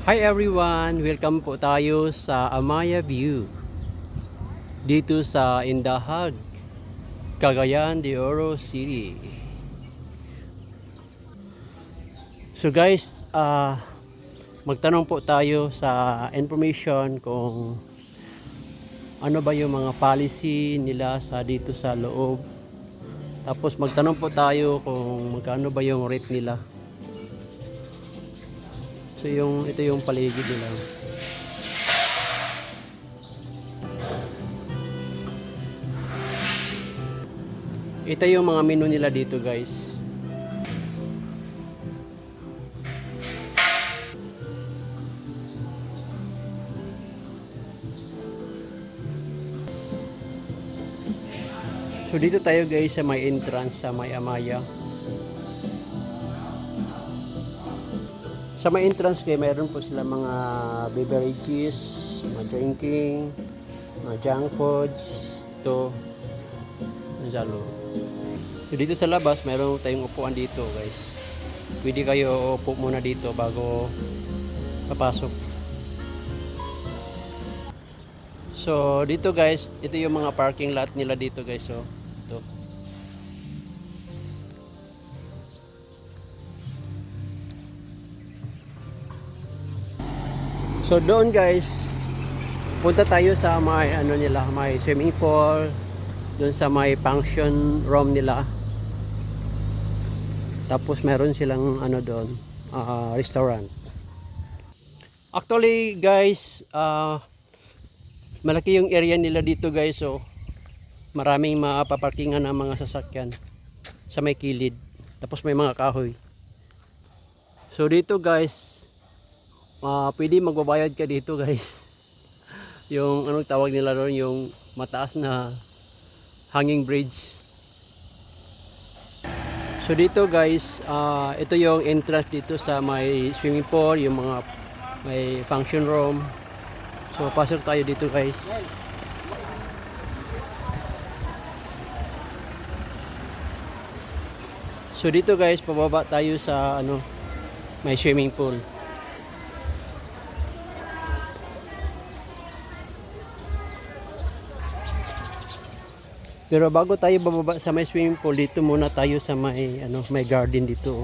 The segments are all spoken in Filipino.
Hi everyone! Welcome po tayo sa Amaya View dito sa Indahag, Cagayan de Oro City. So guys, magtanong po tayo sa information kung ano ba yung mga policy nila sa dito sa loob. Tapos magtanong po tayo kung magkano ba yung rate nila. So ito yung paligid nila. Ito yung mga menu nila dito guys. So dito tayo guys sa may entrance sa may Amaya. Sa may entrance kayo, mayroon po sila mga beverages, mga drinking, mga junk foods. Ito, salo. So dito sa labas, mayroon tayong upuan dito guys. Pwede kayo upo muna dito bago papasok. So dito guys, ito yung mga parking lot nila dito guys. So, ito. So doon guys, punta tayo sa may may swimming pool, doon sa may function room nila. Tapos meron silang doon, restaurant. Actually guys, malaki yung area nila dito guys. So maraming mapaparkingan ng mga sasakyan sa may kilid. Tapos may mga kahoy. So dito guys, pwede magbabayad ka dito guys. Yung anong tawag nila doon, yung mataas na hanging bridge. So dito guys, ito yung entrance dito sa may swimming pool, yung mga may function room. So pasok tayo dito guys. So dito guys, pababa tayo sa may swimming pool. Pero bago tayo bababa sa may swimming pool, dito muna tayo sa may may garden dito.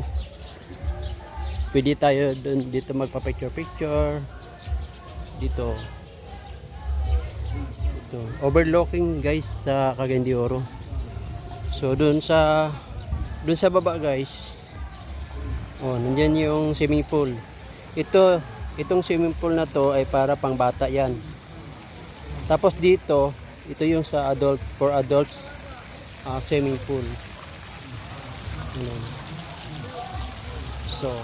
Pwede tayo dito magpa-picture dito. Ito, overlooking guys sa Cagayan de Oro. So doon sa baba guys. Oh, nandiyan yung swimming pool. Itong swimming pool na to ay para pang bata 'yan. Tapos dito, ito yung sa for adults swimming pool. So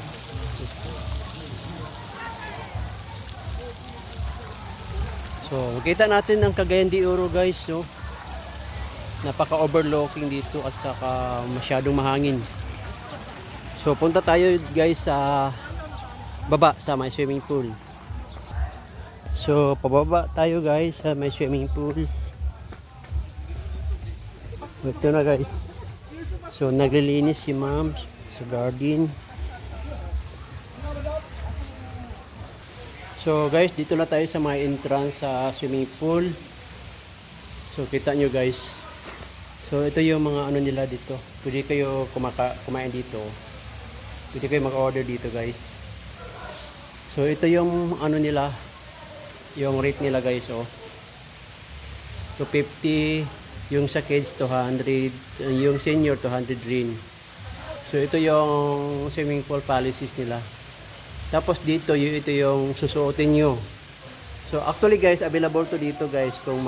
makita natin ang Cagayan de Oro guys. So napaka overlooking dito at saka masyadong mahangin. So punta tayo guys sa baba sa may swimming pool. So pababa tayo guys sa may swimming pool. Ito na guys. So naglilinis si ma'am sa garden. So guys, dito na tayo sa may entrance sa swimming pool. So kita nyo guys. So ito yung mga nila dito. Pwede kayo kumain dito. Pwede kayo mag-order dito guys. So ito yung nila, yung rate nila guys. Oh. 250, yung sa kids 200, yung senior 200 rin. So ito yung swimming pool policies nila. Tapos dito, ito yung susuotin nyo. So actually guys, available to dito guys. Kung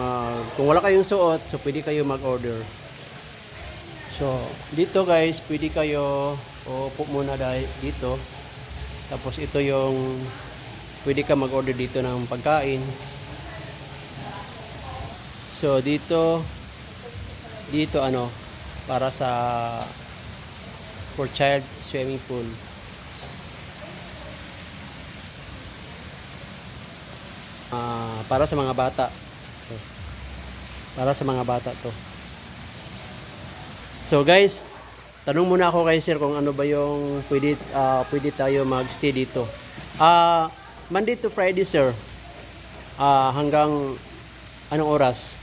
wala kayong suot, so pwede kayo mag-order. So dito guys, pwede kayo upo muna dito. Tapos ito yung pwede ka mag-order dito ng pagkain. So dito para sa for child swimming pool. Para sa mga bata. Para sa mga bata to. So guys, tanong muna ako kay sir kung ano ba yung pwede tayo mag-stay dito. Monday to Friday, sir. Hanggang anong oras?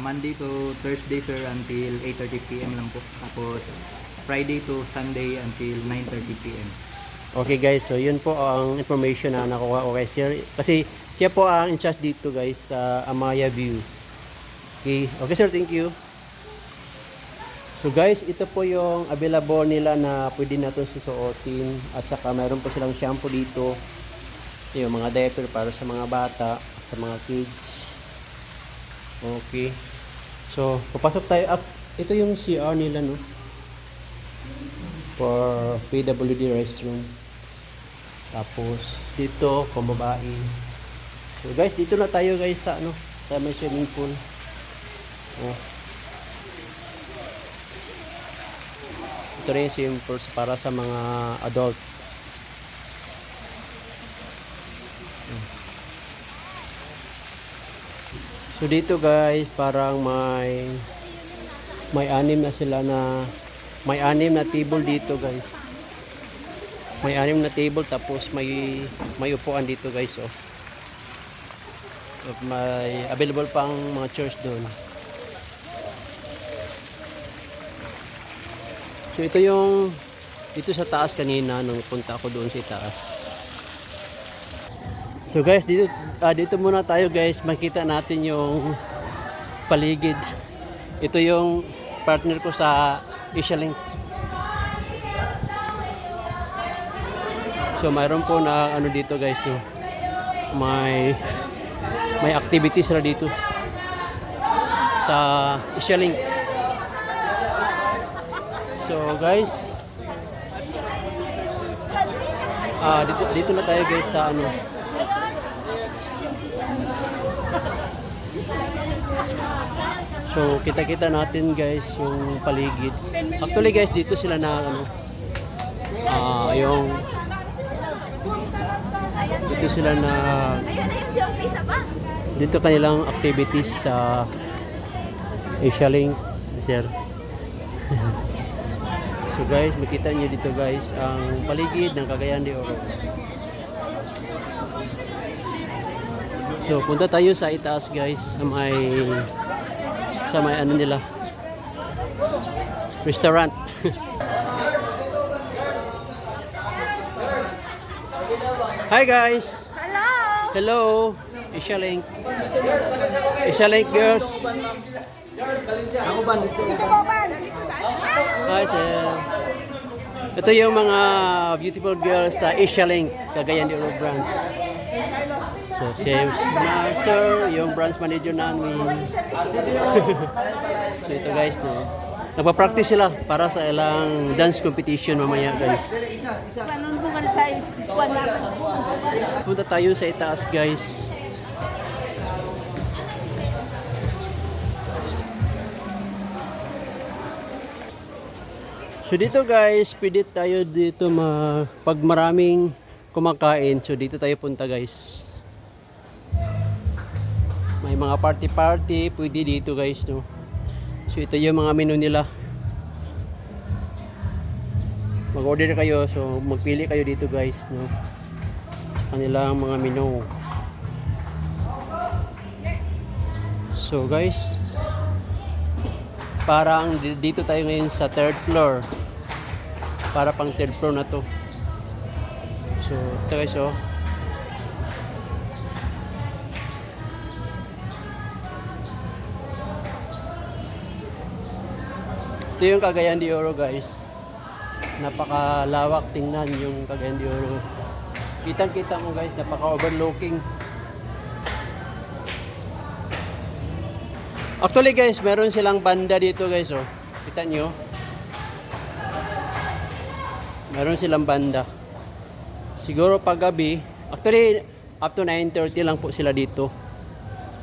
Monday to Thursday sir until 8:30 PM lang po. Tapos Friday to Sunday until 9:30 PM. Okay guys, so yun po ang information na nakuha ko kay sir. Kasi siya po ang in charge dito guys sa Amaya View. Okay sir, thank you. So guys, ito po yung available nila na pwede natin susuotin. At saka mayroon po silang shampoo dito. Yung mga diaper para sa mga bata, sa mga kids. Okay. So, papasok tayo up. Ito yung CR nila, no? For PWD restroom. Tapos, dito, pambabae. So, guys, dito na tayo, guys, sa, ano, sa may swimming pool. Oh. Ito rin yung swimming pool para sa mga adult. So dito guys, parang may anim na sila na may anim na table dito guys. May anim na table tapos may upuan dito guys, oh. So, may available pang mga chairs doon. So ito yung dito sa taas kanina nung punta ako doon sa taas. So guys, dito muna tayo guys, makita natin yung paligid. Ito yung partner ko sa Asia Link. So mayroon po na ano dito guys, no? May activities na dito sa Asia Link. So guys, dito na tayo guys sa ano. So kita-kita natin guys yung paligid. Actually guys, dito sila na ano dito sila na dito kanilang activities sa Asia Link, sir. So guys, makita niyo dito guys ang paligid ng Cagayan de Oro. So punta tayo sa itaas guys, sa may ano nila, restaurant. Hi guys. Hello. Hello. Asia Link. Asia Link girls. Ako ba dito? Ito po ba? Hi sir. Ito yung mga beautiful girls sa Asia Link, Cagayan de Oro branch. So, sir, yung branch manager namin. So, ito guys, no. Nagpa-practice sila para sa ilang dance competition mamaya, guys. Paano po ka tayo? Punta tayo sa itaas, guys. So, dito guys, pwede tayo dito pag maraming kumakain. So, dito tayo punta, guys. May mga party pwede dito guys, no. So ito yung mga menu nila. Mag-order kayo, so magpili kayo dito guys, no, sa kanilang mga menu. So guys, parang dito tayo ngayon sa third floor. Para pang third floor na to. So ito guys, oh. Ito yung Cagayan de Oro guys. Napakalawak tingnan yung Cagayan de Oro. Kitang-kita mo guys, napaka-overlooking. Actually guys, meron silang banda dito guys, oh. Kita nyo? Meron silang banda. Siguro pag gabi, actually up to 9:30 lang po sila dito.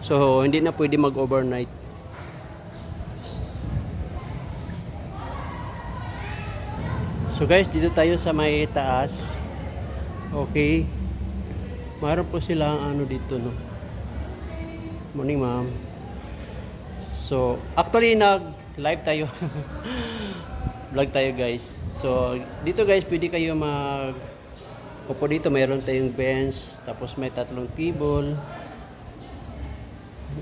So hindi na pwede mag-overnight. So guys, dito tayo sa may taas. Okay. Mayroon po silang ano dito, no. Morning, ma'am. So, actually nag-live tayo. Vlog tayo, guys. So, dito guys, pwede kayo Upo dito, mayroon tayong bench, tapos may tatlong table.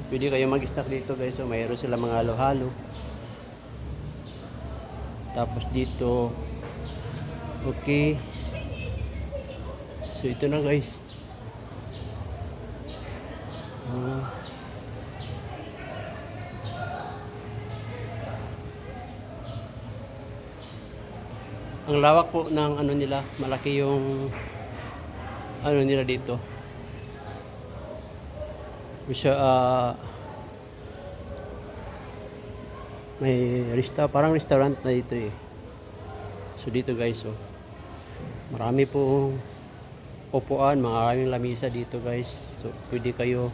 Pwede kayo mag-stack dito guys, so mayroon sila mga halo-halo. Tapos dito, okay. So ito na guys. Ang lawak po ng ano nila, malaki yung ano nila dito. Siya, may parang restaurant na dito eh. So dito guys, oh. Marami po upuan, maraming lamisa dito guys. So pwede kayo,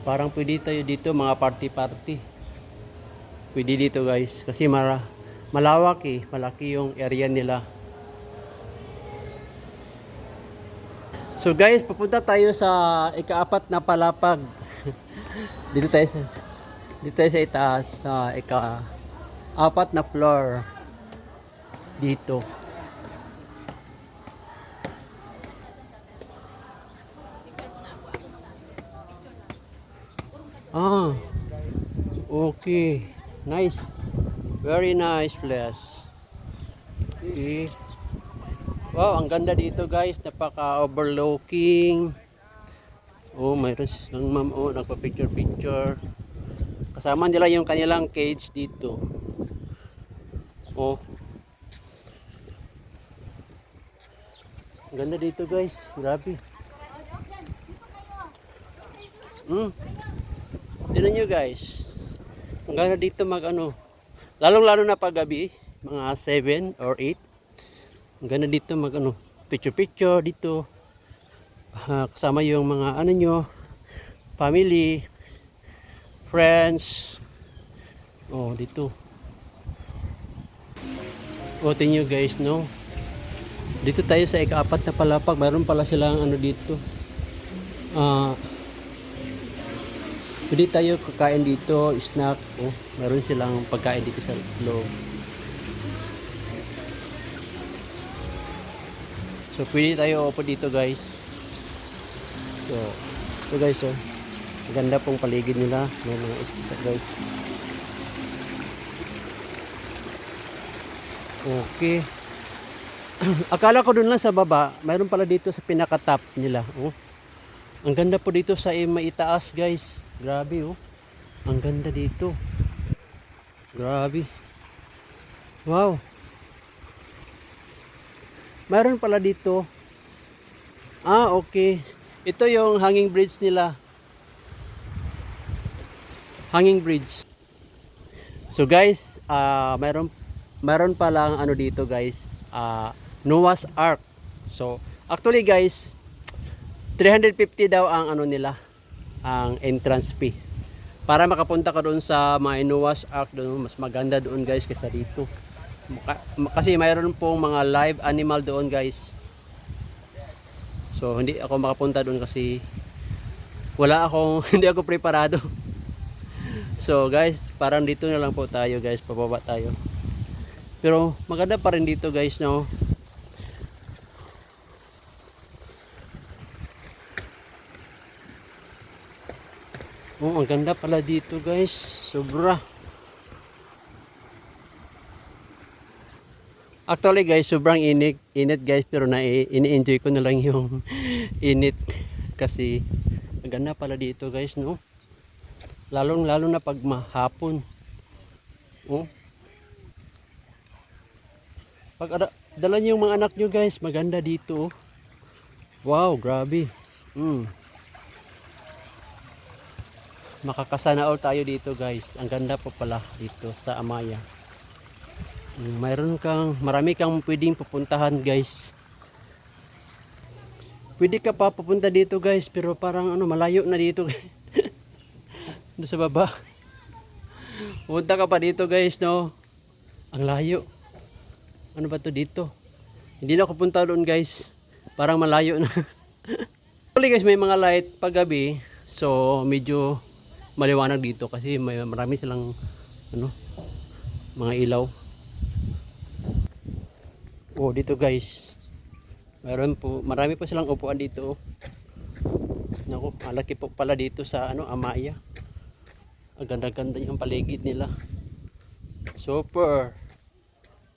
parang pwede tayo dito mga party-party. Pwede dito guys, kasi malawak eh, malaki yung area nila. So guys, pupunta tayo sa ika-4 na palapag. dito tayo sa itaas, sa ika-4 na floor. Dito. Okay. Nice. Very nice place. Okay. Wow, ang ganda dito guys. Napaka-overlooking. Oh, mayroon silang ma'am. Oh, nagpa-picture. Kasama nila yung kanilang cage dito. Oh. Ang ganda dito guys. Grabe. Tignan nyo guys. Ang ganda dito lalong-lalo na pag gabi, mga 7 or 8. Ang ganda dito picture dito. Kasama yung mga nyo, family, friends. Oh, dito. O, tingnan nyo guys, no? Dito tayo sa ika-4 na palapag. Mayroon pala silang dito. Pwede tayo kakain dito, snack. Oh, meron silang pagkain dito sa loob. So, pwede tayo upo dito guys. So, ito guys, oh. Maganda pong paligid nila. May mga snack guys. Okay. Akala ko dun lang sa baba, mayroon pala dito sa pinaka-top nila. Oh. Ang ganda po dito sa maitaas guys. Grabe oh. Ang ganda dito. Grabe. Wow. Mayroon pala dito. Okay. Ito yung hanging bridge nila. Hanging bridge. So guys, mayroon palang dito guys. Noah's Ark. So, actually guys, 350 daw ang nila, ang entrance fee. Para makapunta ka doon sa mga Noah's Ark doon, mas maganda doon guys kaysa dito. Kasi mayroon pong mga live animal doon guys. So, hindi ako makapunta doon kasi hindi ako preparado. So guys, parang dito na lang po tayo guys, pababa tayo. Pero maganda pa rin dito guys, no? Oh, ang ganda pala dito guys. Sobra. Actually guys, sobrang init guys, pero ini-enjoy ko na lang yung init kasi ang ganda pala dito guys, no? Lalo na pag mahapon. Oh. Pag dala niyo yung mga anak nyo guys, maganda dito. Oh. Wow, grabe. Makakasana all tayo dito guys. Ang ganda po pala dito sa Amaya. Marami kang pwedeng pupuntahan guys. Pwede ka pa pupunta dito guys, pero parang malayo na dito. Doon sa baba. Pupunta ka pa dito guys, no? Ang layo. Ano ba to dito? Hindi na ako punta doon guys. Parang malayo na. Actually guys, may mga light pag gabi. So medyo maliwanag dito kasi marami silang mga ilaw. Oh, dito guys. Marami po silang upuan dito. Naku, malaki po pala dito sa Amaya. Ang ganda-ganda yung paligid nila. Super.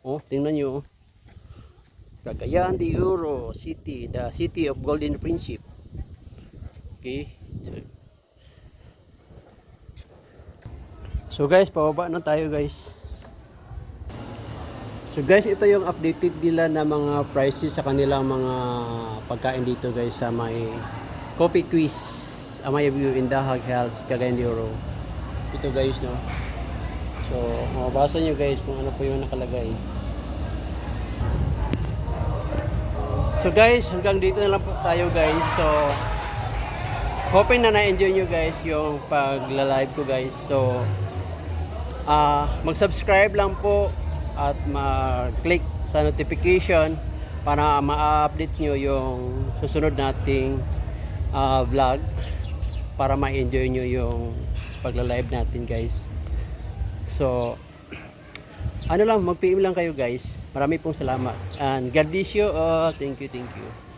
Oh, tingnan nyo. Cagayan de Oro City, the city of Golden Friendship. Okay. So guys, pababa na tayo guys. So guys, ito yung updated nila na mga prices sa kanilang mga pagkain dito guys sa may Coffee Quiz, Amaya View in Dahag Hills, Cagayan de Oro. Ito guys, no. So, mababasa nyo guys kung ano po yung nakalagay. So guys, hanggang dito na lang po tayo guys. So, hoping na na-enjoy nyo guys yung pagla-live ko guys. So, mag-subscribe lang po at mag-click sa notification para ma-update nyo yung susunod nating vlog para ma-enjoy nyo yung pagla-live natin guys. So, mag-PM lang kayo guys. Marami pong salamat. And God bless you all. Thank you, thank you.